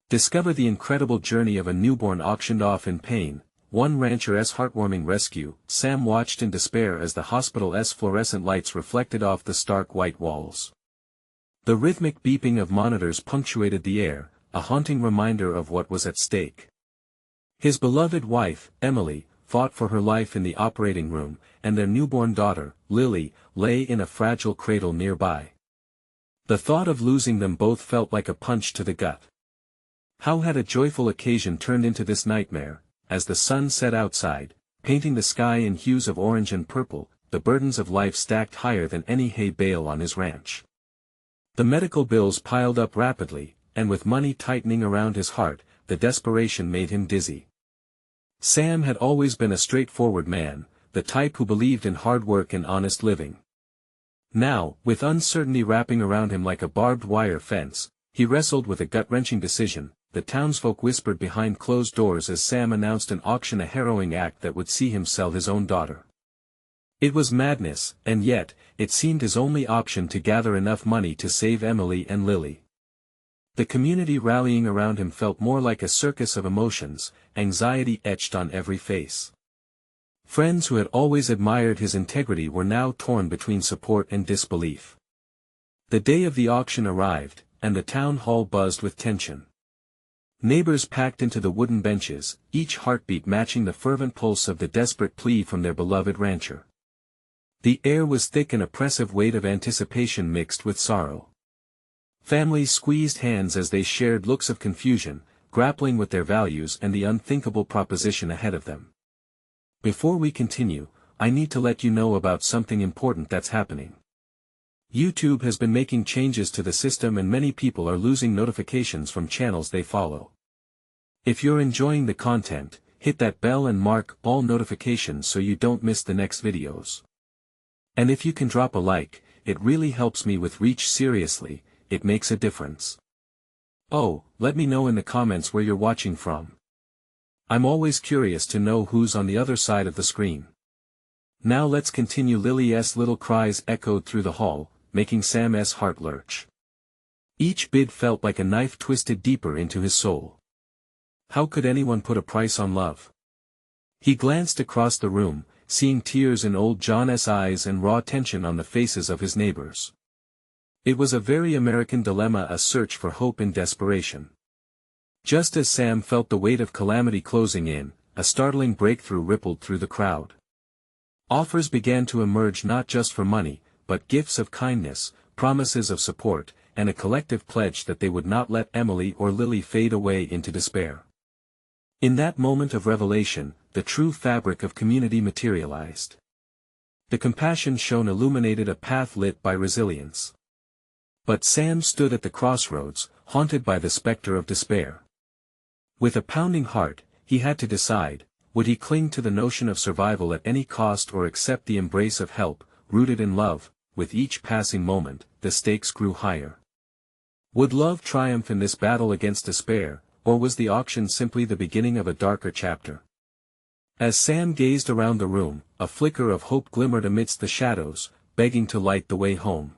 Discover the incredible journey of a newborn auctioned off in pain. One rancher's heartwarming rescue. Sam watched in despair as the hospital's fluorescent lights reflected off the stark white walls. The rhythmic beeping of monitors punctuated the air, a haunting reminder of what was at stake. His beloved wife, Emily, fought for her life in the operating room, and their newborn daughter, Lily, lay in a fragile cradle nearby. The thought of losing them both felt like a punch to the gut. How had a joyful occasion turned into this nightmare? As the sun set outside, painting the sky in hues of orange and purple, the burdens of life stacked higher than any hay bale on his ranch. The medical bills piled up rapidly, and with money tightening around his heart, the desperation made him dizzy. Sam had always been a straightforward man, the type who believed in hard work and honest living. Now, with uncertainty wrapping around him like a barbed wire fence, he wrestled with a gut-wrenching decision. The townsfolk whispered behind closed doors as Sam announced an auction, a harrowing act that would see him sell his own daughter. It was madness, and yet, it seemed his only option to gather enough money to save Emily and Lily. The community rallying around him felt more like a circus of emotions, anxiety etched on every face. Friends who had always admired his integrity were now torn between support and disbelief. The day of the auction arrived, and the town hall buzzed with tension. Neighbors packed into the wooden benches, each heartbeat matching the fervent pulse of the desperate plea from their beloved rancher. The air was thick, an oppressive weight of anticipation mixed with sorrow. Families squeezed hands as they shared looks of confusion, grappling with their values and the unthinkable proposition ahead of them. Before we continue, I need to let you know about something important that's happening. YouTube has been making changes to the system and many people are losing notifications from channels they follow. If you're enjoying the content, hit that bell and mark all notifications so you don't miss the next videos. And if you can drop a like, it really helps me with reach. Seriously, it makes a difference. Oh, let me know in the comments where you're watching from. I'm always curious to know who's on the other side of the screen. Now let's continue. Lily's little cries echoed through the hall, making Sam's heart lurch. Each bid felt like a knife twisted deeper into his soul. How could anyone put a price on love? He glanced across the room, seeing tears in old John's eyes and raw tension on the faces of his neighbors. It was a very American dilemma, a search for hope in desperation. Just as Sam felt the weight of calamity closing in, a startling breakthrough rippled through the crowd. Offers began to emerge, not just for money, but gifts of kindness, promises of support, and a collective pledge that they would not let Emily or Lily fade away into despair. In that moment of revelation, the true fabric of community materialized. The compassion shown illuminated a path lit by resilience. But Sam stood at the crossroads, haunted by the specter of despair. With a pounding heart, he had to decide, would he cling to the notion of survival at any cost or accept the embrace of help, rooted in love? With each passing moment, the stakes grew higher. Would love triumph in this battle against despair, or was the auction simply the beginning of a darker chapter? As Sam gazed around the room, a flicker of hope glimmered amidst the shadows, begging to light the way home.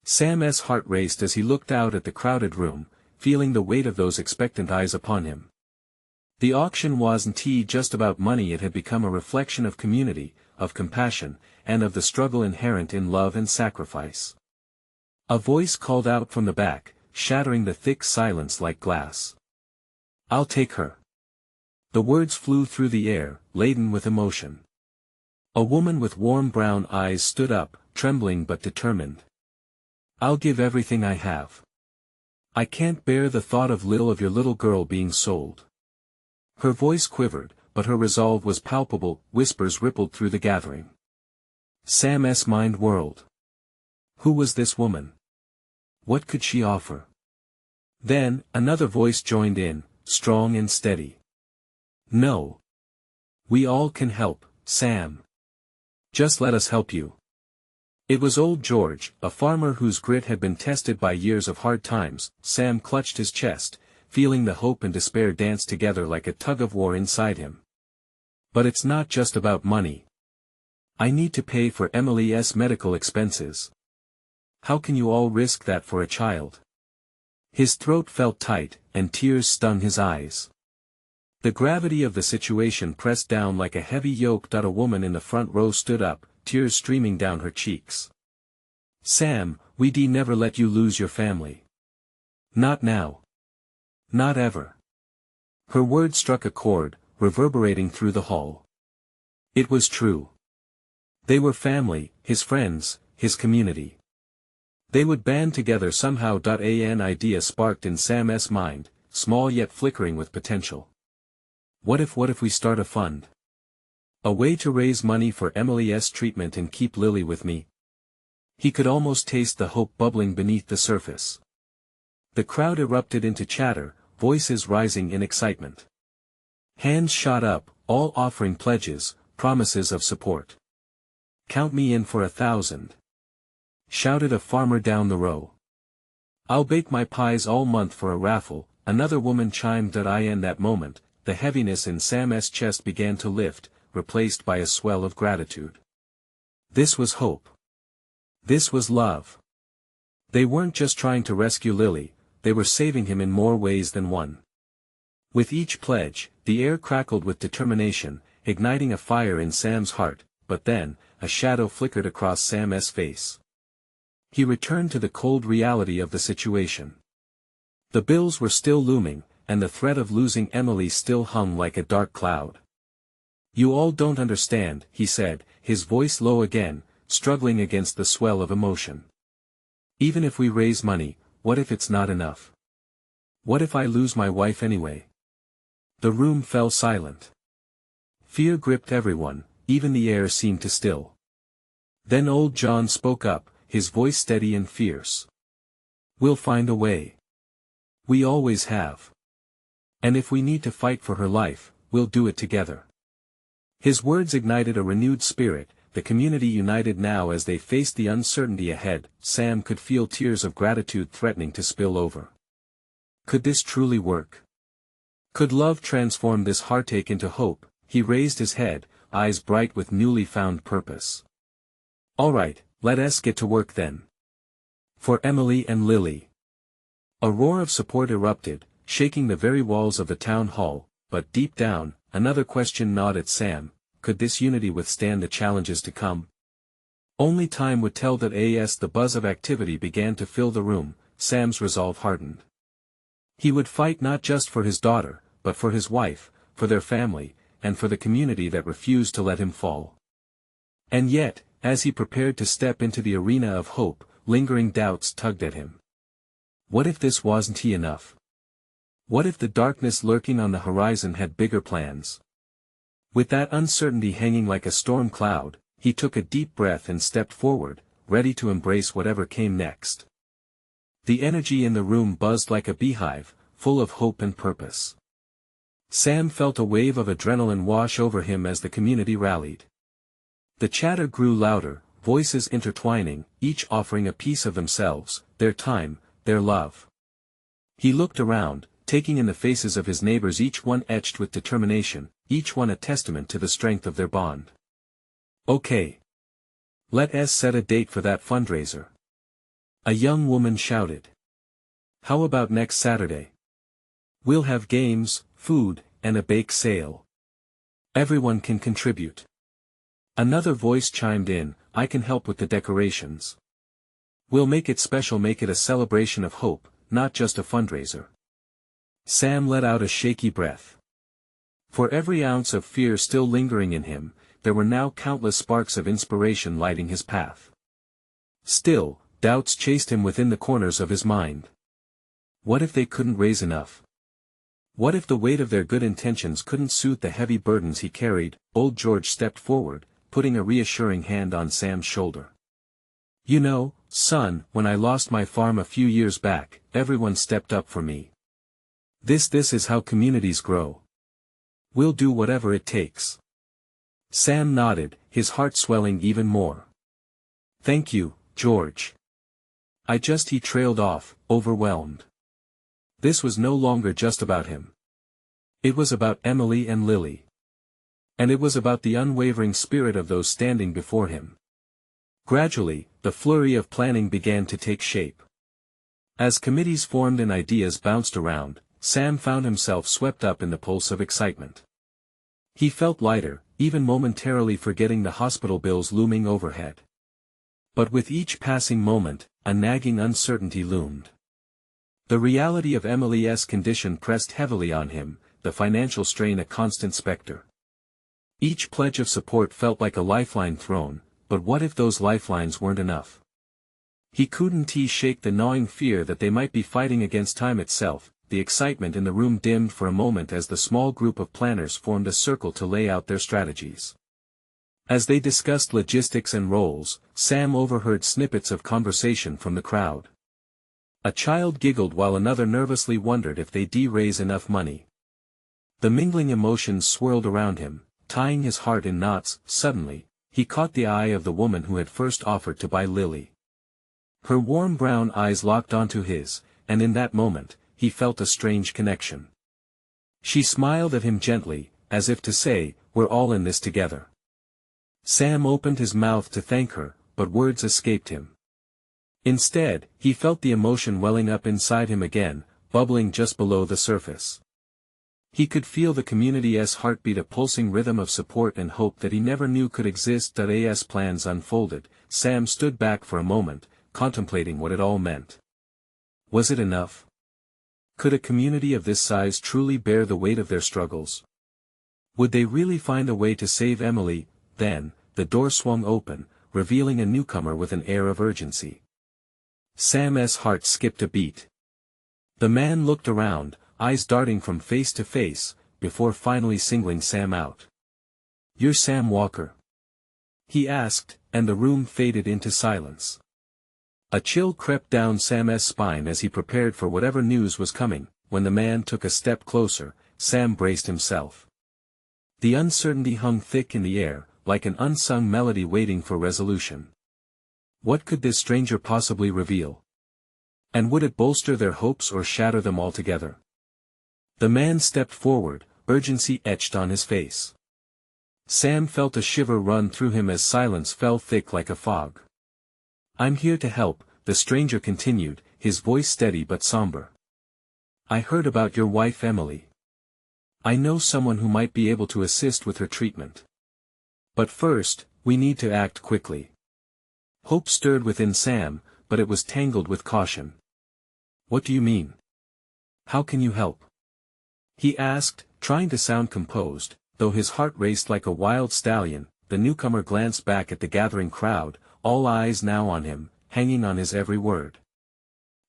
Sam's heart raced as he looked out at the crowded room, feeling the weight of those expectant eyes upon him. The auction wasn't just about money. It had become a reflection of community, of compassion, and of the struggle inherent in love and sacrifice. A voice called out from the back, shattering the thick silence like glass. "I'll take her." The words flew through the air, laden with emotion. A woman with warm brown eyes stood up, trembling but determined. "I'll give everything I have. I can't bear the thought of your little girl being sold." Her voice quivered, but her resolve was palpable. Whispers rippled through the gathering. Sam's mind whirled. Who was this woman? What could she offer? Then, another voice joined in, strong and steady. "No. We all can help, Sam. Just let us help you." It was old George, a farmer whose grit had been tested by years of hard times. Sam clutched his chest, feeling the hope and despair dance together like a tug-of-war inside him. "But it's not just about money. I need to pay for Emily's medical expenses. How can you all risk that for a child?" His throat felt tight, and tears stung his eyes. The gravity of the situation pressed down like a heavy yoke. A woman in the front row stood up, tears streaming down her cheeks. "Sam, we'd never let you lose your family. Not now. Not ever." Her words struck a chord, reverberating through the hall. It was true. They were family, his friends, his community. They would band together somehow. An idea sparked in Sam's mind, small yet flickering with potential. What if we start a fund? A way to raise money for Emily's treatment and keep Lily with me? He could almost taste the hope bubbling beneath the surface. The crowd erupted into chatter, voices rising in excitement. Hands shot up, all offering pledges, promises of support. "Count me in for 1,000. Shouted a farmer down the row. "I'll bake my pies all month for a raffle," another woman chimed. In that moment, the heaviness in Sam's chest began to lift, replaced by a swell of gratitude. This was hope. This was love. They weren't just trying to rescue Lily, they were saving him in more ways than one. With each pledge, the air crackled with determination, igniting a fire in Sam's heart, but then, a shadow flickered across Sam's face. He returned to the cold reality of the situation. The bills were still looming, and the threat of losing Emily still hung like a dark cloud. "You all don't understand," he said, his voice low again, struggling against the swell of emotion. "Even if we raise money, what if it's not enough? What if I lose my wife anyway?" The room fell silent. Fear gripped everyone, even the air seemed to still. Then old John spoke up, his voice steady and fierce. "We'll find a way. We always have. And if we need to fight for her life, we'll do it together." His words ignited a renewed spirit, the community united now as they faced the uncertainty ahead. Sam could feel tears of gratitude threatening to spill over. Could this truly work? Could love transform this heartache into hope? He raised his head, eyes bright with newly found purpose. "All right, let us get to work then. For Emily and Lily." A roar of support erupted, shaking the very walls of the town hall, but deep down, another question gnawed at Sam: could this unity withstand the challenges to come? Only time would tell. As the buzz of activity began to fill the room, Sam's resolve hardened. He would fight not just for his daughter, but for his wife, for their family, and for the community that refused to let him fall. And yet, as he prepared to step into the arena of hope, lingering doubts tugged at him. What if this wasn't enough? What if the darkness lurking on the horizon had bigger plans? With that uncertainty hanging like a storm cloud, he took a deep breath and stepped forward, ready to embrace whatever came next. The energy in the room buzzed like a beehive, full of hope and purpose. Sam felt a wave of adrenaline wash over him as the community rallied. The chatter grew louder, voices intertwining, each offering a piece of themselves, their time, their love. He looked around, taking in the faces of his neighbors, each one etched with determination, each one a testament to the strength of their bond. "Okay. Let us set a date for that fundraiser," a young woman shouted. "How about next Saturday? We'll have games, food, and a bake sale. Everyone can contribute." Another voice chimed in, "I can help with the decorations. We'll make it special, make it a celebration of hope, not just a fundraiser." Sam let out a shaky breath. For every ounce of fear still lingering in him, there were now countless sparks of inspiration lighting his path. Still, doubts chased him within the corners of his mind. What if they couldn't raise enough? What if the weight of their good intentions couldn't suit the heavy burdens he carried? Old George stepped forward, putting a reassuring hand on Sam's shoulder. "You know, son, when I lost my farm a few years back, everyone stepped up for me. This is how communities grow. We'll do whatever it takes." Sam nodded, his heart swelling even more. "Thank you, George. He trailed off, overwhelmed. This was no longer just about him. It was about Emily and Lily. And it was about the unwavering spirit of those standing before him. Gradually, the flurry of planning began to take shape. As committees formed and ideas bounced around, Sam found himself swept up in the pulse of excitement. He felt lighter, even momentarily forgetting the hospital bills looming overhead. But with each passing moment, a nagging uncertainty loomed. The reality of Emily's condition pressed heavily on him, the financial strain a constant specter. Each pledge of support felt like a lifeline thrown, but what if those lifelines weren't enough? He couldn't shake the gnawing fear that they might be fighting against time itself. The excitement in the room dimmed for a moment as the small group of planners formed a circle to lay out their strategies. As they discussed logistics and roles, Sam overheard snippets of conversation from the crowd. A child giggled while another nervously wondered if they'd raise enough money. The mingling emotions swirled around him, tying his heart in knots. Suddenly, he caught the eye of the woman who had first offered to buy Lily. Her warm brown eyes locked onto his, and in that moment, he felt a strange connection. She smiled at him gently, as if to say, "We're all in this together." Sam opened his mouth to thank her, but words escaped him. Instead, he felt the emotion welling up inside him again, bubbling just below the surface. He could feel the community's heartbeat, a pulsing rhythm of support and hope that he never knew could exist. As plans unfolded, Sam stood back for a moment, contemplating what it all meant. Was it enough? Could a community of this size truly bear the weight of their struggles? Would they really find a way to save Emily? Then, the door swung open, revealing a newcomer with an air of urgency. Sam's heart skipped a beat. The man looked around, eyes darting from face to face, before finally singling Sam out. "You're Sam Walker?" he asked, and the room faded into silence. A chill crept down Sam's spine as he prepared for whatever news was coming. When the man took a step closer, Sam braced himself. The uncertainty hung thick in the air, like an unsung melody waiting for resolution. What could this stranger possibly reveal? And would it bolster their hopes or shatter them altogether? The man stepped forward, urgency etched on his face. Sam felt a shiver run through him as silence fell thick like a fog. "I'm here to help," the stranger continued, his voice steady but somber. "I heard about your wife Emily. I know someone who might be able to assist with her treatment. But first, we need to act quickly." Hope stirred within Sam, but it was tangled with caution. "What do you mean? How can you help?" he asked, trying to sound composed, though his heart raced like a wild stallion. The newcomer glanced back at the gathering crowd, all eyes now on him, hanging on his every word.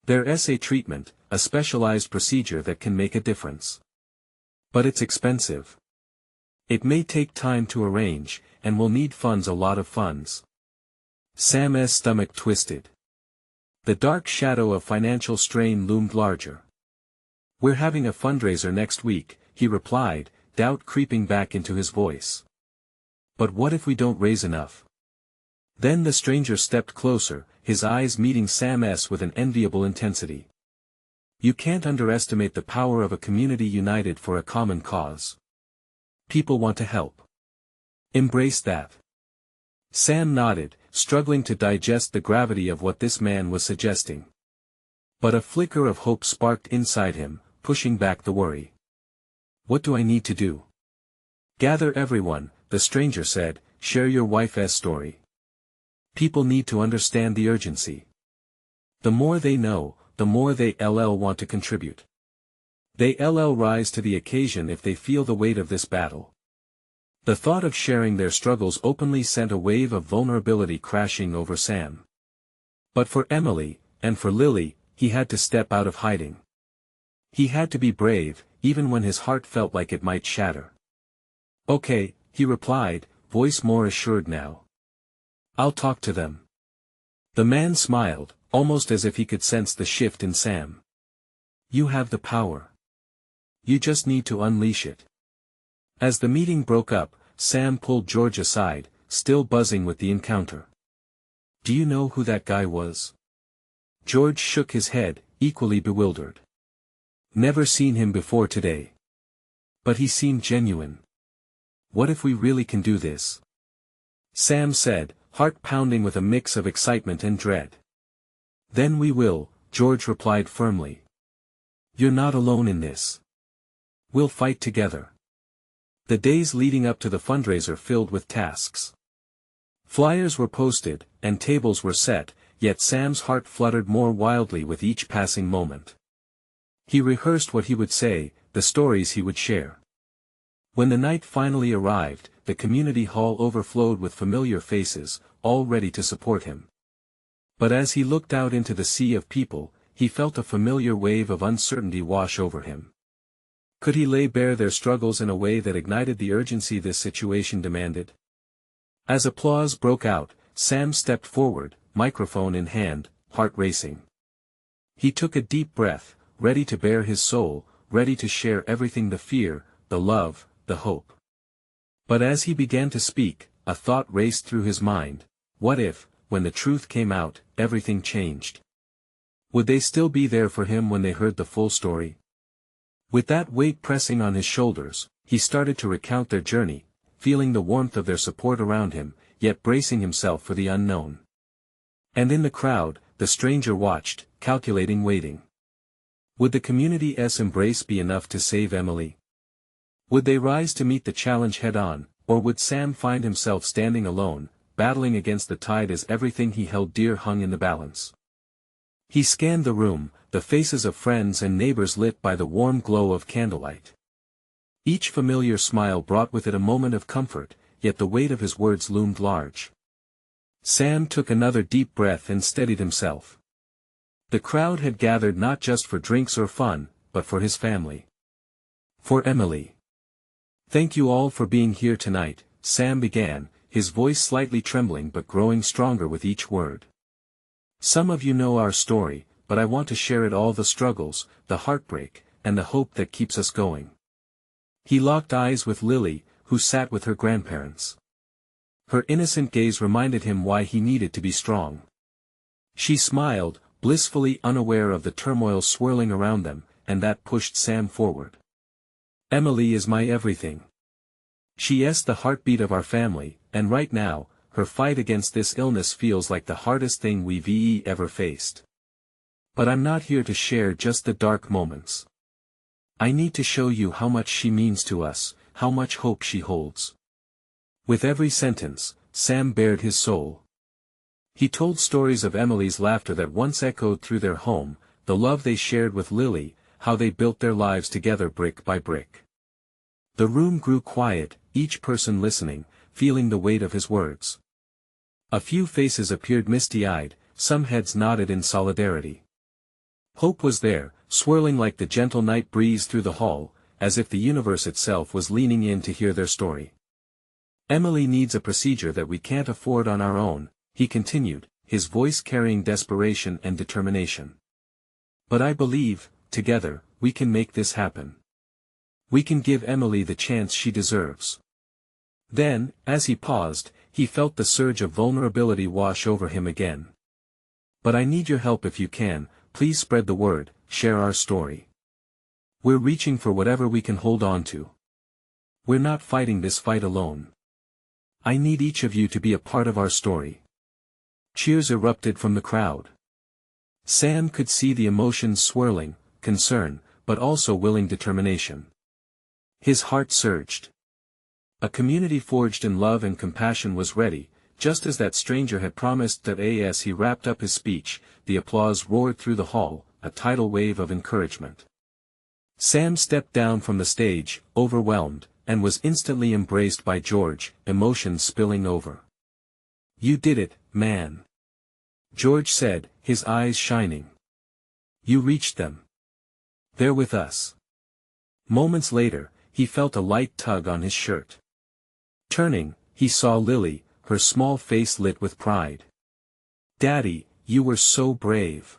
"There's a treatment, a specialized procedure that can make a difference. But it's expensive. It may take time to arrange, and we'll need funds, a lot of funds." Sam's stomach twisted. The dark shadow of financial strain loomed larger. "We're having a fundraiser next week," he replied, doubt creeping back into his voice. "But what if we don't raise enough?" Then the stranger stepped closer, his eyes meeting Sam's with an enviable intensity. "You can't underestimate the power of a community united for a common cause. People want to help. Embrace that." Sam nodded, struggling to digest the gravity of what this man was suggesting. But a flicker of hope sparked inside him, pushing back the worry. "What do I need to do?" "Gather everyone," the stranger said, "share your wife's story. People need to understand the urgency. The more they know, the more they'll want to contribute. They'll rise to the occasion if they feel the weight of this battle." The thought of sharing their struggles openly sent a wave of vulnerability crashing over Sam. But for Emily, and for Lily, he had to step out of hiding. He had to be brave, even when his heart felt like it might shatter. "Okay," he replied, voice more assured now. "I'll talk to them." The man smiled, almost as if he could sense the shift in Sam. "You have the power. You just need to unleash it." As the meeting broke up, Sam pulled George aside, still buzzing with the encounter. "Do you know who that guy was?" George shook his head, equally bewildered. "Never seen him before today. But he seemed genuine. What if we really can do this?" Sam said, heart pounding with a mix of excitement and dread. "Then we will," George replied firmly. "You're not alone in this. We'll fight together." The days leading up to the fundraiser filled with tasks. Flyers were posted, and tables were set, yet Sam's heart fluttered more wildly with each passing moment. He rehearsed what he would say, the stories he would share. When the night finally arrived, the community hall overflowed with familiar faces, all ready to support him. But as he looked out into the sea of people, he felt a familiar wave of uncertainty wash over him. Could he lay bare their struggles in a way that ignited the urgency this situation demanded? As applause broke out, Sam stepped forward, microphone in hand, heart racing. He took a deep breath, ready to bare his soul, ready to share everything: the fear, the love, the hope. But as he began to speak, a thought raced through his mind. What if, when the truth came out, everything changed? Would they still be there for him when they heard the full story? With that weight pressing on his shoulders, he started to recount their journey, feeling the warmth of their support around him, yet bracing himself for the unknown. And in the crowd, the stranger watched, calculating, waiting. Would the community's embrace be enough to save Emily? Would they rise to meet the challenge head-on, or would Sam find himself standing alone, battling against the tide as everything he held dear hung in the balance? He scanned the room, the faces of friends and neighbors lit by the warm glow of candlelight. Each familiar smile brought with it a moment of comfort, yet the weight of his words loomed large. Sam took another deep breath and steadied himself. The crowd had gathered not just for drinks or fun, but for his family. For Emily. "Thank you all for being here tonight," Sam began, his voice slightly trembling but growing stronger with each word. "Some of you know our story, but I want to share it all: the struggles, the heartbreak, and the hope that keeps us going." He locked eyes with Lily, who sat with her grandparents. Her innocent gaze reminded him why he needed to be strong. She smiled, blissfully unaware of the turmoil swirling around them, and that pushed Sam forward. "Emily is my everything. She's the heartbeat of our family, and right now, her fight against this illness feels like the hardest thing we've ever faced. But I'm not here to share just the dark moments. I need to show you how much she means to us, how much hope she holds." With every sentence, Sam bared his soul. He told stories of Emily's laughter that once echoed through their home, the love they shared with Lily, how they built their lives together brick by brick. The room grew quiet, each person listening, feeling the weight of his words. A few faces appeared misty-eyed, some heads nodded in solidarity. Hope was there, swirling like the gentle night breeze through the hall, as if the universe itself was leaning in to hear their story. "Emily needs a procedure that we can't afford on our own," he continued, his voice carrying desperation and determination. "But I believe, together, we can make this happen. We can give Emily the chance she deserves." Then, as he paused, he felt the surge of vulnerability wash over him again. "But I need your help if you can, please spread the word, share our story. We're reaching for whatever we can hold on to. We're not fighting this fight alone. I need each of you to be a part of our story." Cheers erupted from the crowd. Sam could see the emotions swirling, concern, but also willing determination. His heart surged. A community forged in love and compassion was ready, just as that stranger had promised. That as he wrapped up his speech, the applause roared through the hall, a tidal wave of encouragement. Sam stepped down from the stage, overwhelmed, and was instantly embraced by George, emotions spilling over. "You did it, man," George said, his eyes shining. "You reached them. They're with us." Moments later, he felt a light tug on his shirt. Turning, he saw Lily, her small face lit with pride. "Daddy, you were so brave."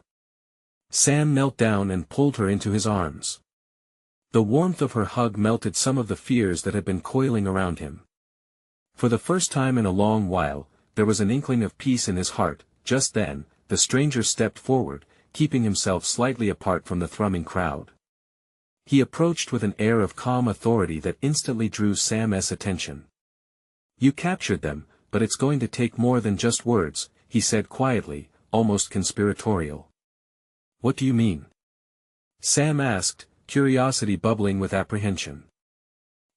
Sam knelt down and pulled her into his arms. The warmth of her hug melted some of the fears that had been coiling around him. For the first time in a long while, there was an inkling of peace in his heart. Just then, the stranger stepped forward, keeping himself slightly apart from the thrumming crowd. He approached with an air of calm authority that instantly drew Sam's attention. "You captured them, but it's going to take more than just words," he said quietly, almost conspiratorial. What do you mean? Sam asked, curiosity bubbling with apprehension.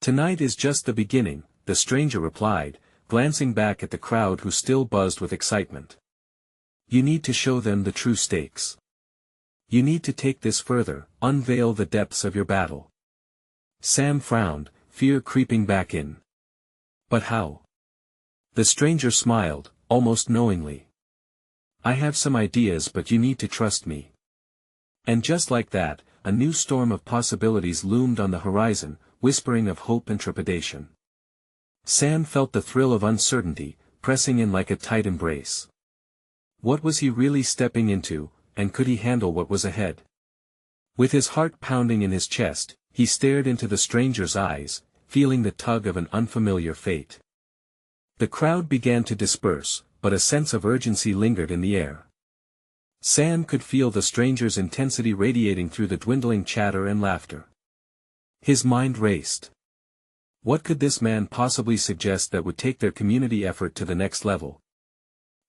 Tonight is just the beginning, the stranger replied, glancing back at the crowd who still buzzed with excitement. You need to show them the true stakes. You need to take this further, unveil the depths of your battle. Sam frowned, fear creeping back in. But how? The stranger smiled, almost knowingly. I have some ideas, but you need to trust me. And just like that, a new storm of possibilities loomed on the horizon, whispering of hope and trepidation. Sam felt the thrill of uncertainty, pressing in like a tight embrace. What was he really stepping into, and could he handle what was ahead? With his heart pounding in his chest, he stared into the stranger's eyes, feeling the tug of an unfamiliar fate. The crowd began to disperse, but a sense of urgency lingered in the air. Sam could feel the stranger's intensity radiating through the dwindling chatter and laughter. His mind raced. What could this man possibly suggest that would take their community effort to the next level?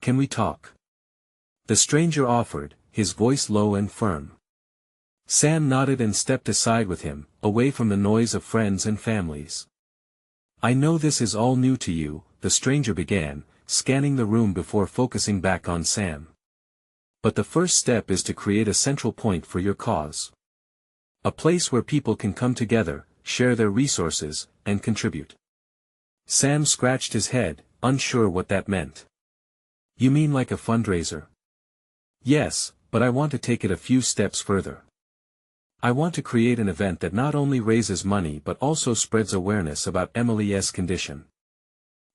Can we talk? The stranger offered, his voice low and firm. Sam nodded and stepped aside with him, away from the noise of friends and families. I know this is all new to you, the stranger began, scanning the room before focusing back on Sam. But the first step is to create a central point for your cause. A place where people can come together, share their resources, and contribute. Sam scratched his head, unsure what that meant. You mean like a fundraiser? Yes, but I want to take it a few steps further. I want to create an event that not only raises money but also spreads awareness about Emily's condition.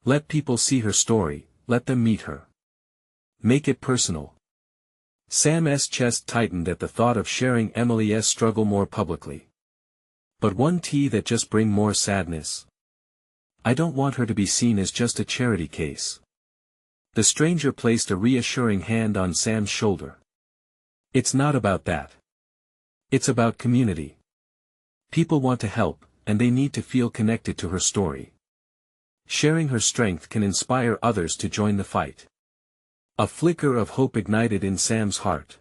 Let people see her story, let them meet her. Make it personal. Sam's chest tightened at the thought of sharing Emily's struggle more publicly. But won't that just bring more sadness? I don't want her to be seen as just a charity case. The stranger placed a reassuring hand on Sam's shoulder. It's not about that. It's about community. People want to help, and they need to feel connected to her story. Sharing her strength can inspire others to join the fight. A flicker of hope ignited in Sam's heart.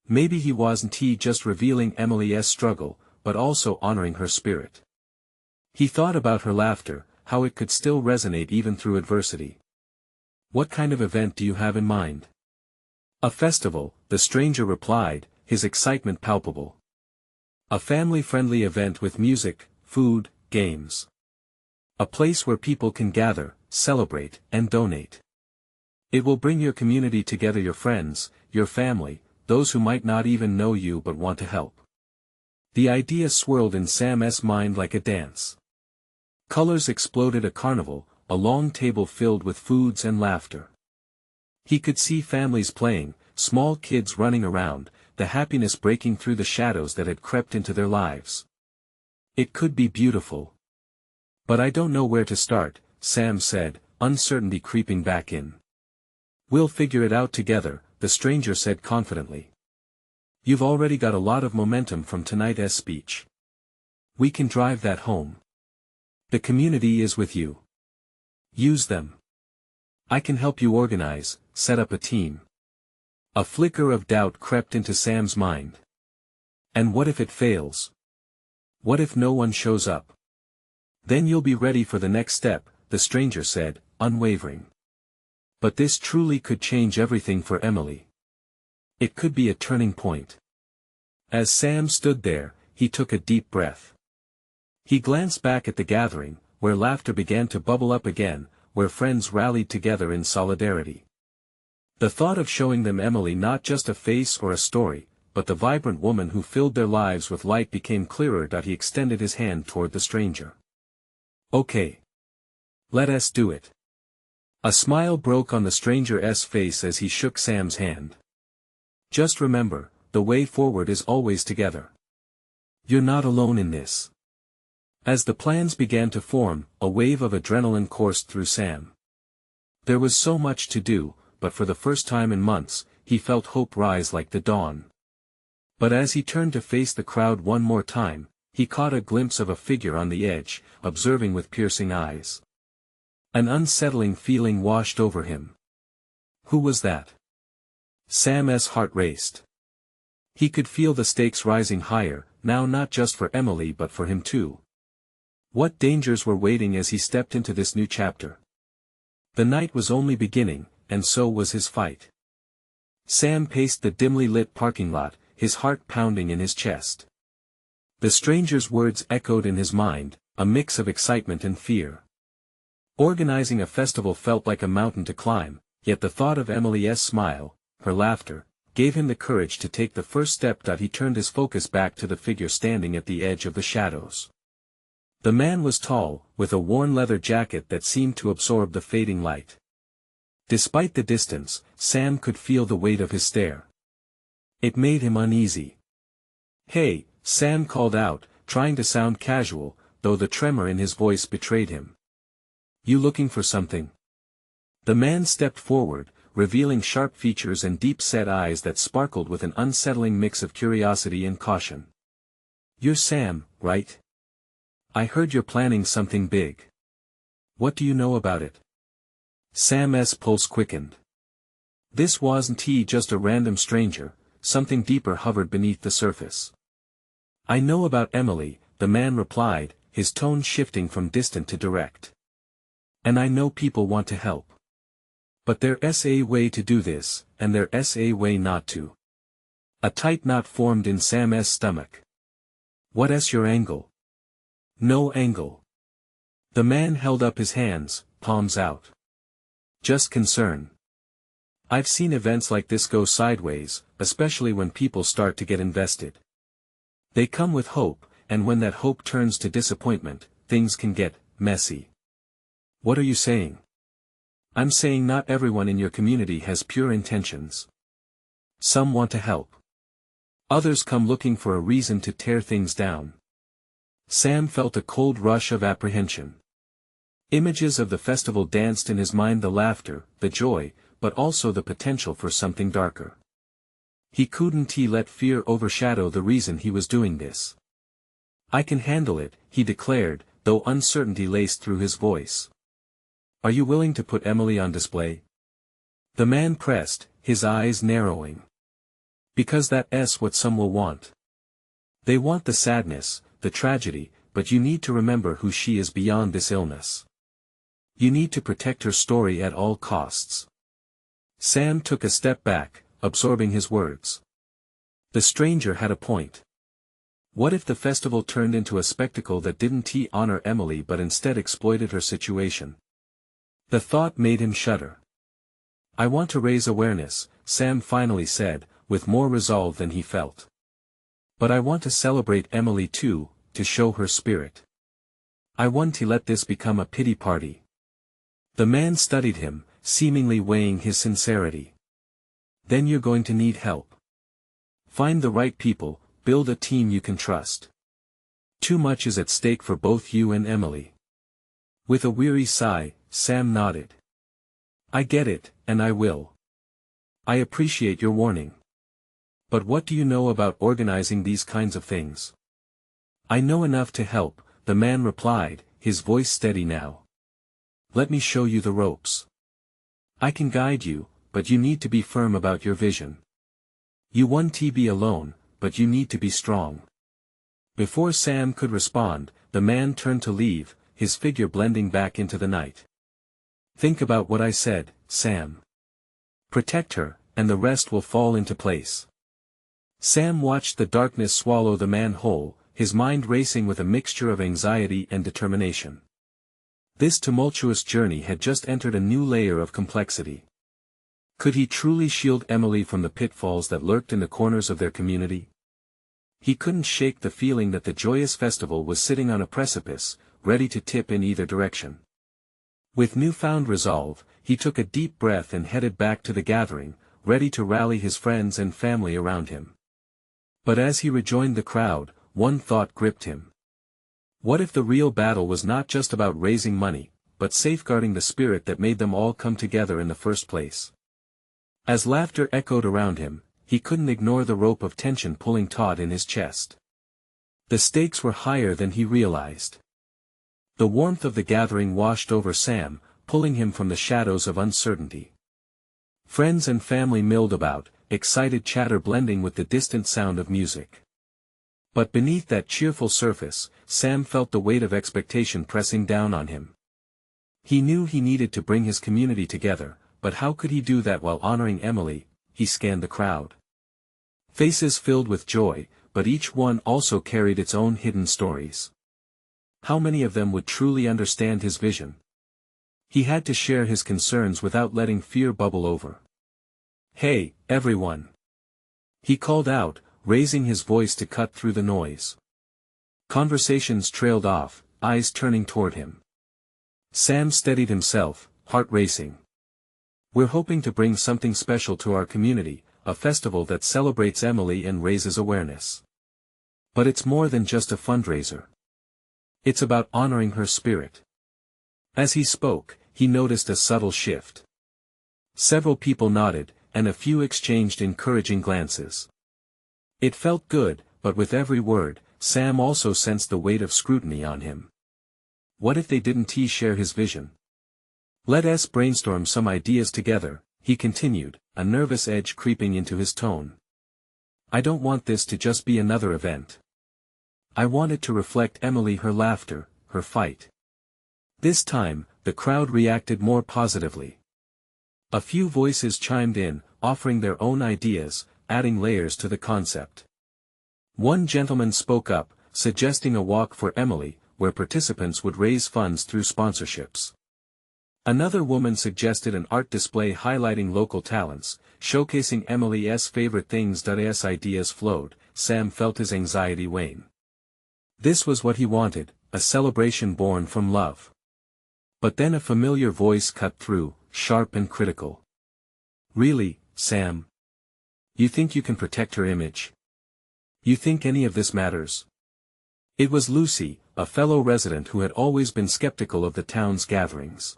Maybe he wasn't just revealing Emily's struggle, but also honoring her spirit. He thought about her laughter, how it could still resonate even through adversity. What kind of event do you have in mind? A festival, the stranger replied, his excitement palpable. A family-friendly event with music, food, games. A place where people can gather, celebrate, and donate. It will bring your community together, your friends, your family, those who might not even know you but want to help. The idea swirled in Sam's mind like a dance. Colors exploded, a carnival, a long table filled with foods and laughter. He could see families playing, small kids running around, the happiness breaking through the shadows that had crept into their lives. It could be beautiful. But I don't know where to start, Sam said, uncertainty creeping back in. We'll figure it out together, the stranger said confidently. You've already got a lot of momentum from tonight's speech. We can drive that home. The community is with you. Use them. I can help you organize, set up a team. A flicker of doubt crept into Sam's mind. And what if it fails? What if no one shows up? Then you'll be ready for the next step, the stranger said, unwavering. But this truly could change everything for Emily. It could be a turning point. As Sam stood there, he took a deep breath. He glanced back at the gathering, where laughter began to bubble up again, where friends rallied together in solidarity. The thought of showing them Emily, not just a face or a story, but the vibrant woman who filled their lives with light, became clearer. He extended his hand toward the stranger. Okay. Let us do it. A smile broke on the stranger's face as he shook Sam's hand. Just remember, the way forward is always together. You're not alone in this. As the plans began to form, a wave of adrenaline coursed through Sam. There was so much to do, but for the first time in months, he felt hope rise like the dawn. But as he turned to face the crowd one more time, he caught a glimpse of a figure on the edge, observing with piercing eyes. An unsettling feeling washed over him. Who was that? Sam's heart raced. He could feel the stakes rising higher, now not just for Emily but for him too. What dangers were waiting as he stepped into this new chapter? The night was only beginning, and so was his fight. Sam paced the dimly lit parking lot, his heart pounding in his chest. The stranger's words echoed in his mind, a mix of excitement and fear. Organizing a festival felt like a mountain to climb, yet the thought of Emily's smile, her laughter, gave him the courage to take the first step. He turned his focus back to the figure standing at the edge of the shadows. The man was tall, with a worn leather jacket that seemed to absorb the fading light. Despite the distance, Sam could feel the weight of his stare. It made him uneasy. "Hey," Sam called out, trying to sound casual, though the tremor in his voice betrayed him. "You looking for something?" The man stepped forward, revealing sharp features and deep-set eyes that sparkled with an unsettling mix of curiosity and caution. "You're Sam, right? I heard you're planning something big. What do you know about it?" Sam's pulse quickened. This wasn't just a random stranger, something deeper hovered beneath the surface. "I know about Emily," the man replied, his tone shifting from distant to direct. "And I know people want to help. But there's a way to do this, and there's a way not to." A tight knot formed in Sam's stomach. "What's your angle?" "No angle." The man held up his hands, palms out. "Just concern. I've seen events like this go sideways, especially when people start to get invested. They come with hope, and when that hope turns to disappointment, things can get messy." "What are you saying?" "I'm saying not everyone in your community has pure intentions. Some want to help. Others come looking for a reason to tear things down." Sam felt a cold rush of apprehension. Images of the festival danced in his mind, the laughter, the joy, but also the potential for something darker. He couldn't let fear overshadow the reason he was doing this. "I can handle it," he declared, though uncertainty laced through his voice. "Are you willing to put Emily on display?" The man pressed, his eyes narrowing. "Because that's what some will want. They want the sadness, the tragedy, but you need to remember who she is beyond this illness. You need to protect her story at all costs." Sam took a step back, absorbing his words. The stranger had a point. What if the festival turned into a spectacle that didn't honor Emily but instead exploited her situation? The thought made him shudder. "I want to raise awareness," Sam finally said, with more resolve than he felt. "But I want to celebrate Emily too, to show her spirit. I want to let this become a pity party." The man studied him, seemingly weighing his sincerity. "Then you're going to need help. Find the right people, build a team you can trust. Too much is at stake for both you and Emily." With a weary sigh, Sam nodded. "I get it, and I will. I appreciate your warning. But what do you know about organizing these kinds of things?" "I know enough to help," the man replied, his voice steady now. "Let me show you the ropes. I can guide you, but you need to be firm about your vision. You want to be alone, but you need to be strong." Before Sam could respond, the man turned to leave, his figure blending back into the night. "Think about what I said, Sam. Protect her, and the rest will fall into place." Sam watched the darkness swallow the man whole, his mind racing with a mixture of anxiety and determination. This tumultuous journey had just entered a new layer of complexity. Could he truly shield Emily from the pitfalls that lurked in the corners of their community? He couldn't shake the feeling that the joyous festival was sitting on a precipice, ready to tip in either direction. With newfound resolve, he took a deep breath and headed back to the gathering, ready to rally his friends and family around him. But as he rejoined the crowd, one thought gripped him. What if the real battle was not just about raising money, but safeguarding the spirit that made them all come together in the first place? As laughter echoed around him, he couldn't ignore the rope of tension pulling taut in his chest. The stakes were higher than he realized. The warmth of the gathering washed over Sam, pulling him from the shadows of uncertainty. Friends and family milled about, excited chatter blending with the distant sound of music. But beneath that cheerful surface, Sam felt the weight of expectation pressing down on him. He knew he needed to bring his community together, but how could he do that while honoring Emily? He scanned the crowd. Faces filled with joy, but each one also carried its own hidden stories. How many of them would truly understand his vision? He had to share his concerns without letting fear bubble over. "Hey, everyone!" he called out, raising his voice to cut through the noise. Conversations trailed off, eyes turning toward him. Sam steadied himself, heart racing. "We're hoping to bring something special to our community, a festival that celebrates Emily and raises awareness. But it's more than just a fundraiser. It's about honoring her spirit." As he spoke, he noticed a subtle shift. Several people nodded, and a few exchanged encouraging glances. It felt good, but with every word, Sam also sensed the weight of scrutiny on him. What if they didn't share his vision? "Let us brainstorm some ideas together," he continued, a nervous edge creeping into his tone. "I don't want this to just be another event. I want it to reflect Emily, her laughter, her fight." This time, the crowd reacted more positively. A few voices chimed in, offering their own ideas, adding layers to the concept. One gentleman spoke up, suggesting a walk for Emily, where participants would raise funds through sponsorships. Another woman suggested an art display highlighting local talents, showcasing Emily's favorite things. As ideas flowed, Sam felt his anxiety wane. This was what he wanted, a celebration born from love. But then a familiar voice cut through, sharp and critical. "Really, Sam? You think you can protect her image? You think any of this matters?" It was Lucy, a fellow resident who had always been skeptical of the town's gatherings.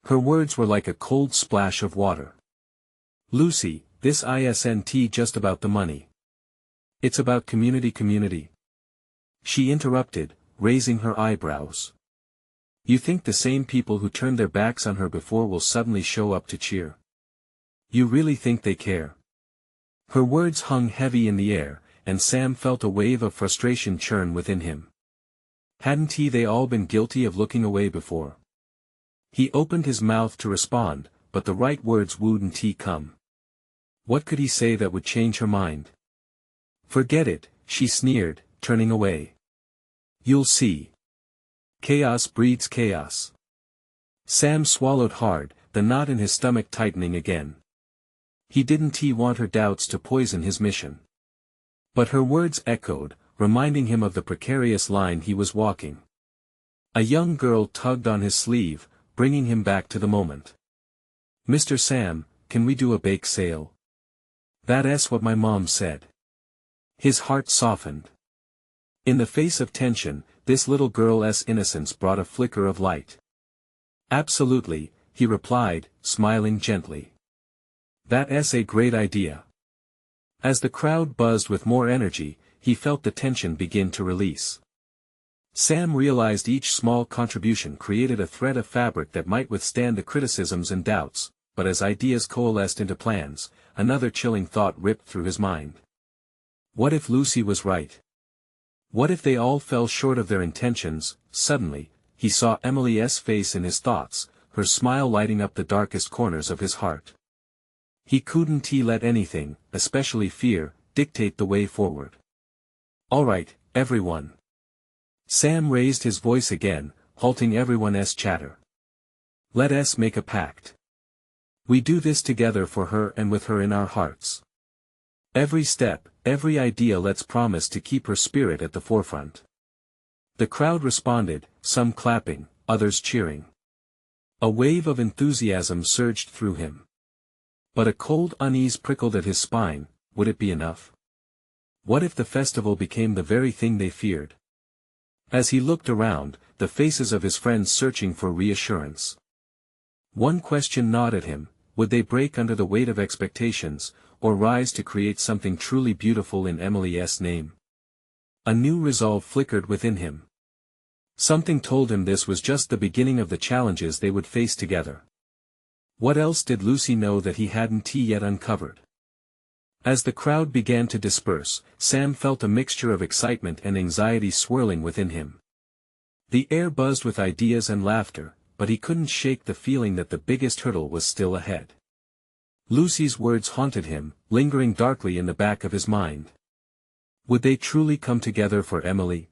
Her words were like a cold splash of water. "Lucy, this isn't just about the money. It's about community. She interrupted, raising her eyebrows. "You think the same people who turned their backs on her before will suddenly show up to cheer? You really think they care?" Her words hung heavy in the air, and Sam felt a wave of frustration churn within him. Hadn't they all been guilty of looking away before? He opened his mouth to respond, but the right words wouldn't come. What could he say that would change her mind? "Forget it," she sneered, turning away. "You'll see. Chaos breeds chaos." Sam swallowed hard, the knot in his stomach tightening again. He didn't want her doubts to poison his mission. But her words echoed, reminding him of the precarious line he was walking. A young girl tugged on his sleeve, bringing him back to the moment. "Mr. Sam, can we do a bake sale? That's what my mom said." His heart softened. In the face of tension, this little girl's innocence brought a flicker of light. "Absolutely," he replied, smiling gently. "That's a great idea." As the crowd buzzed with more energy, he felt the tension begin to release. Sam realized each small contribution created a thread of fabric that might withstand the criticisms and doubts, but as ideas coalesced into plans, another chilling thought ripped through his mind. What if Lucy was right? What if they all fell short of their intentions? Suddenly, he saw Emily's face in his thoughts, her smile lighting up the darkest corners of his heart. He couldn't let anything, especially fear, dictate the way forward. "All right, everyone." Sam raised his voice again, halting everyone's chatter. "Let us make a pact. We do this together for her and with her in our hearts. Every step, every idea, let's promise to keep her spirit at the forefront." The crowd responded, some clapping, others cheering. A wave of enthusiasm surged through him. But a cold unease prickled at his spine. Would it be enough? What if the festival became the very thing they feared? As he looked around, the faces of his friends searching for reassurance. One question gnawed at him: would they break under the weight of expectations, or rise to create something truly beautiful in Emily's name? A new resolve flickered within him. Something told him this was just the beginning of the challenges they would face together. What else did Lucy know that he hadn't yet uncovered? As the crowd began to disperse, Sam felt a mixture of excitement and anxiety swirling within him. The air buzzed with ideas and laughter, but he couldn't shake the feeling that the biggest hurdle was still ahead. Lucy's words haunted him, lingering darkly in the back of his mind. Would they truly come together for Emily?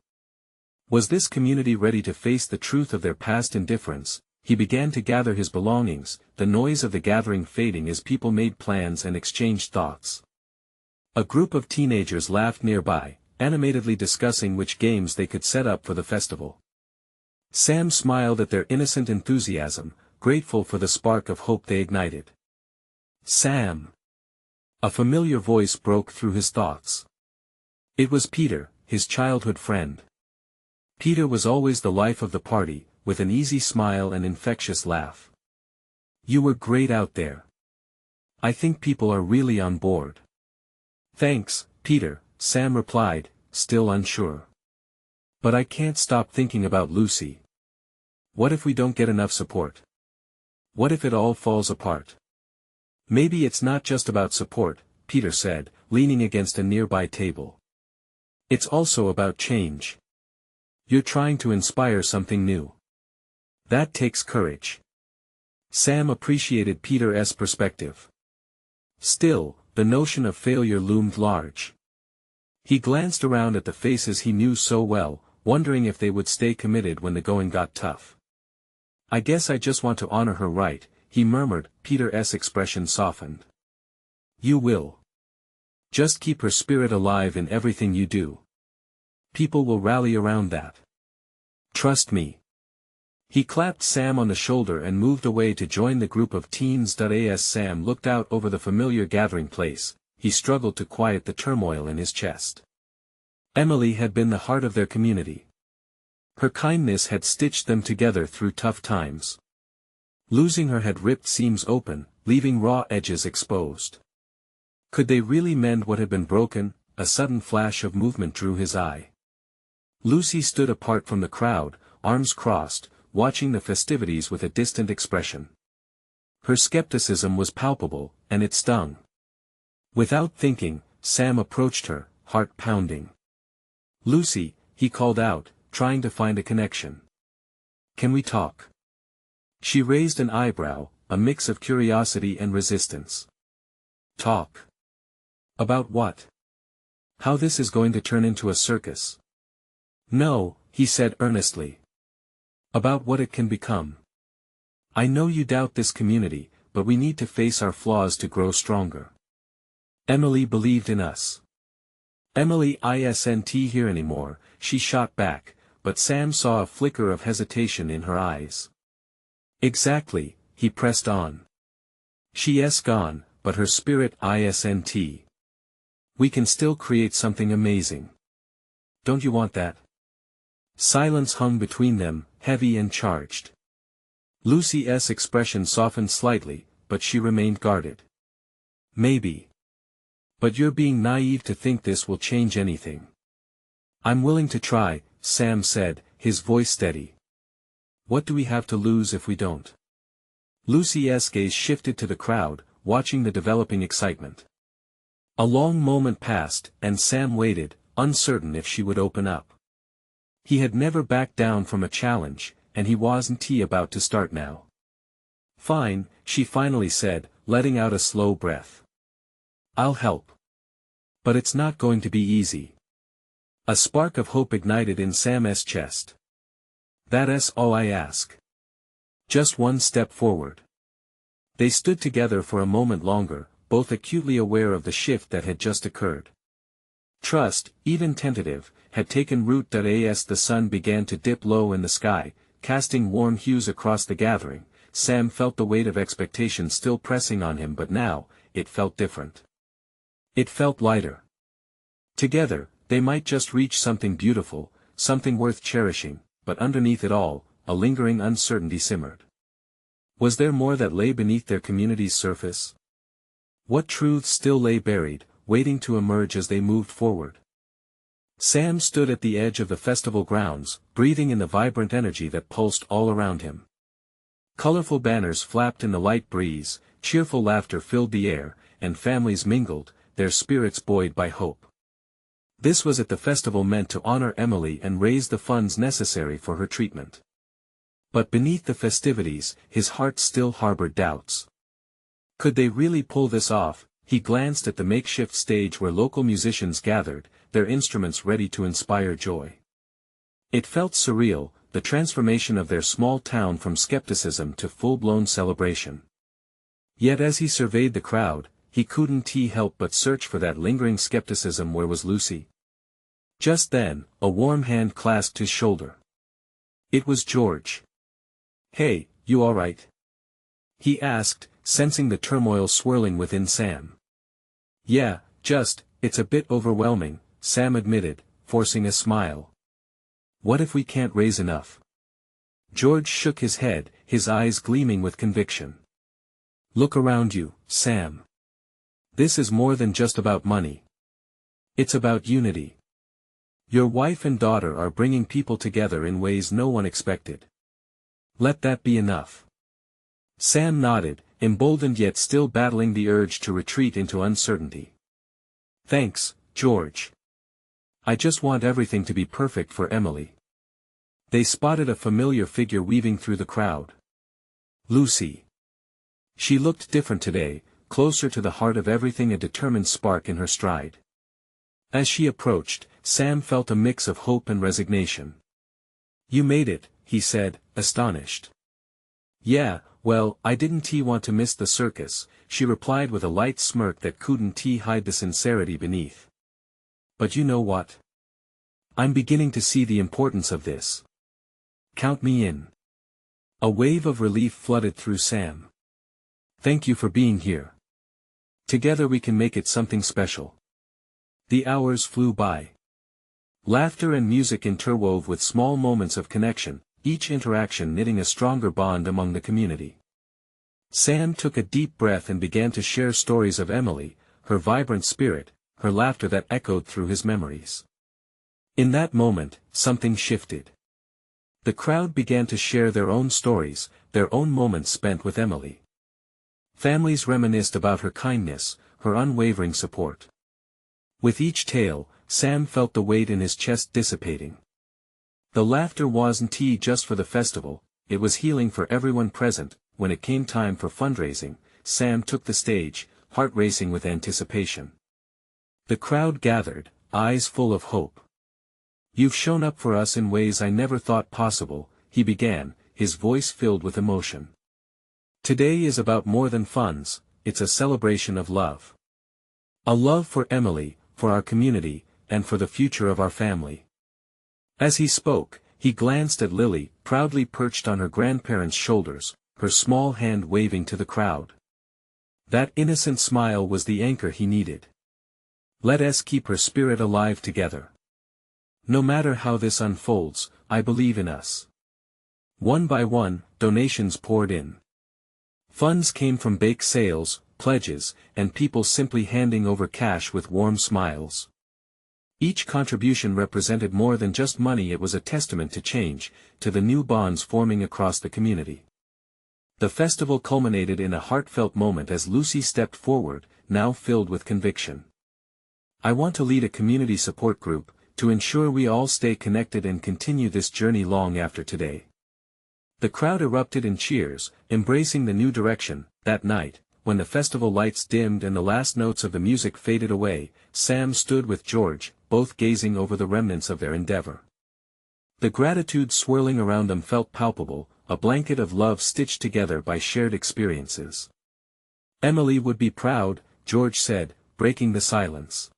Was this community ready to face the truth of their past indifference? He began to gather his belongings, the noise of the gathering fading as people made plans and exchanged thoughts. A group of teenagers laughed nearby, animatedly discussing which games they could set up for the festival. Sam smiled at their innocent enthusiasm, grateful for the spark of hope they ignited. Sam! A familiar voice broke through his thoughts. It was Peter, his childhood friend. Peter was always the life of the party, with an easy smile and infectious laugh. You were great out there. I think people are really on board. Thanks, Peter, Sam replied, still unsure. But I can't stop thinking about Lucy. What if we don't get enough support? What if it all falls apart? Maybe it's not just about support, Peter said, leaning against a nearby table. It's also about change. You're trying to inspire something new. That takes courage. Sam appreciated Peter's perspective. Still, the notion of failure loomed large. He glanced around at the faces he knew so well, wondering if they would stay committed when the going got tough. I guess I just want to honor her, right? He murmured. Peter's expression softened. You will. Just keep her spirit alive in everything you do. People will rally around that. Trust me. He clapped Sam on the shoulder and moved away to join the group of teens. As Sam looked out over the familiar gathering place, he struggled to quiet the turmoil in his chest. Emily had been the heart of their community. Her kindness had stitched them together through tough times. Losing her had ripped seams open, leaving raw edges exposed. Could they really mend what had been broken? A sudden flash of movement drew his eye. Lucy stood apart from the crowd, arms crossed, watching the festivities with a distant expression. Her skepticism was palpable, and it stung. Without thinking, Sam approached her, heart pounding. Lucy, he called out, trying to find a connection. Can we talk? She raised an eyebrow, a mix of curiosity and resistance. Talk? About what? How this is going to turn into a circus? No, he said earnestly. About what it can become. I know you doubt this community, but we need to face our flaws to grow stronger. Emily believed in us. Emily isn't here anymore, she shot back, but Sam saw a flicker of hesitation in her eyes. Exactly, he pressed on. She's gone, but her spirit isn't. We can still create something amazing. Don't you want that? Silence hung between them, heavy and charged. Lucy's expression softened slightly, but she remained guarded. Maybe. But you're being naive to think this will change anything. I'm willing to try, Sam said, his voice steady. What do we have to lose if we don't? Lucy's gaze shifted to the crowd, watching the developing excitement. A long moment passed, and Sam waited, uncertain if she would open up. He had never backed down from a challenge, and he wasn't about to start now. Fine, she finally said, letting out a slow breath. I'll help. But it's not going to be easy. A spark of hope ignited in Sam's chest. That's all I ask. Just one step forward. They stood together for a moment longer, both acutely aware of the shift that had just occurred. Trust, even tentative, had taken root. As the sun began to dip low in the sky, casting warm hues across the gathering, Sam felt the weight of expectation still pressing on him, but now, it felt different. It felt lighter. Together, they might just reach something beautiful, something worth cherishing, but underneath it all, a lingering uncertainty simmered. Was there more that lay beneath their community's surface? What truths still lay buried, waiting to emerge as they moved forward? Sam stood at the edge of the festival grounds, breathing in the vibrant energy that pulsed all around him. Colorful banners flapped in the light breeze, cheerful laughter filled the air, and families mingled, their spirits buoyed by hope. This was at the festival meant to honor Emily and raise the funds necessary for her treatment. But beneath the festivities, his heart still harbored doubts. Could they really pull this off? He glanced at the makeshift stage where local musicians gathered, their instruments ready to inspire joy. It felt surreal, the transformation of their small town from skepticism to full-blown celebration. Yet as he surveyed the crowd, he couldn't help but search for that lingering skepticism. Where was Lucy? Just then, a warm hand clasped his shoulder. It was George. "Hey, you all right?" he asked, sensing the turmoil swirling within Sam. "Yeah, it's a bit overwhelming," Sam admitted, forcing a smile. "What if we can't raise enough?" George shook his head, his eyes gleaming with conviction. "Look around you, Sam. This is more than just about money. It's about unity. Your wife and daughter are bringing people together in ways no one expected. Let that be enough." Sam nodded, emboldened yet still battling the urge to retreat into uncertainty. "Thanks, George. I just want everything to be perfect for Emily." They spotted a familiar figure weaving through the crowd. Lucy. She looked different today, closer to the heart of everything, a determined spark in her stride. As she approached, Sam felt a mix of hope and resignation. "You made it," he said, astonished. "Yeah, well, I didn't want to miss the circus," she replied with a light smirk that couldn't hide the sincerity beneath. "But you know what? I'm beginning to see the importance of this. Count me in." A wave of relief flooded through Sam. "Thank you for being here. Together we can make it something special." The hours flew by. Laughter and music interwove with small moments of connection, each interaction knitting a stronger bond among the community. Sam took a deep breath and began to share stories of Emily, her vibrant spirit, her laughter that echoed through his memories. In that moment, something shifted. The crowd began to share their own stories, their own moments spent with Emily. Families reminisced about her kindness, her unwavering support. With each tale, Sam felt the weight in his chest dissipating. The laughter wasn't just for the festival, it was healing for everyone present. When it came time for fundraising, Sam took the stage, heart racing with anticipation. The crowd gathered, eyes full of hope. "You've shown up for us in ways I never thought possible," he began, his voice filled with emotion. "Today is about more than funds, it's a celebration of love. A love for Emily, for our community, and for the future of our family." As he spoke, he glanced at Lily, proudly perched on her grandparents' shoulders, her small hand waving to the crowd. That innocent smile was the anchor he needed. "Let us keep her spirit alive together. No matter how this unfolds, I believe in us." One by one, donations poured in. Funds came from bake sales, pledges, and people simply handing over cash with warm smiles. Each contribution represented more than just money, it was a testament to change, to the new bonds forming across the community. The festival culminated in a heartfelt moment as Lucy stepped forward, now filled with conviction. "I want to lead a community support group, to ensure we all stay connected and continue this journey long after today." The crowd erupted in cheers, embracing the new direction. That night, when the festival lights dimmed and the last notes of the music faded away, Sam stood with George, both gazing over the remnants of their endeavor. The gratitude swirling around them felt palpable, a blanket of love stitched together by shared experiences. "Emily would be proud," George said, breaking the silence.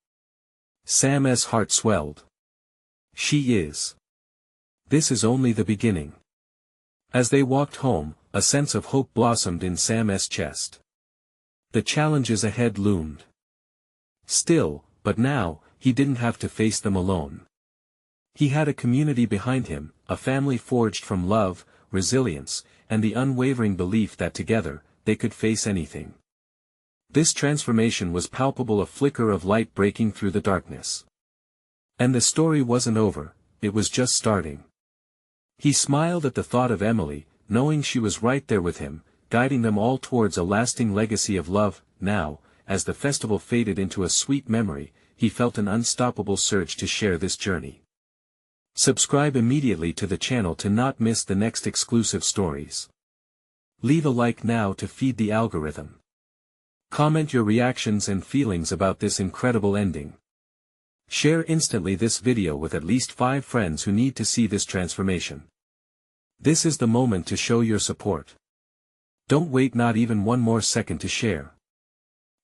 Sam's heart swelled. "She is. This is only the beginning." As they walked home, a sense of hope blossomed in Sam's chest. The challenges ahead loomed. Still, but now, he didn't have to face them alone. He had a community behind him, a family forged from love, resilience, and the unwavering belief that together, they could face anything. This transformation was palpable, a flicker of light breaking through the darkness. And the story wasn't over, it was just starting. He smiled at the thought of Emily, knowing she was right there with him, guiding them all towards a lasting legacy of love. Now, as the festival faded into a sweet memory, he felt an unstoppable surge to share this journey. Subscribe immediately to the channel to not miss the next exclusive stories. Leave a like now to feed the algorithm. Comment your reactions and feelings about this incredible ending. Share instantly this video with at least 5 friends who need to see this transformation. This is the moment to show your support. Don't wait not even one more second to share.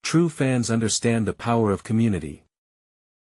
True fans understand the power of community.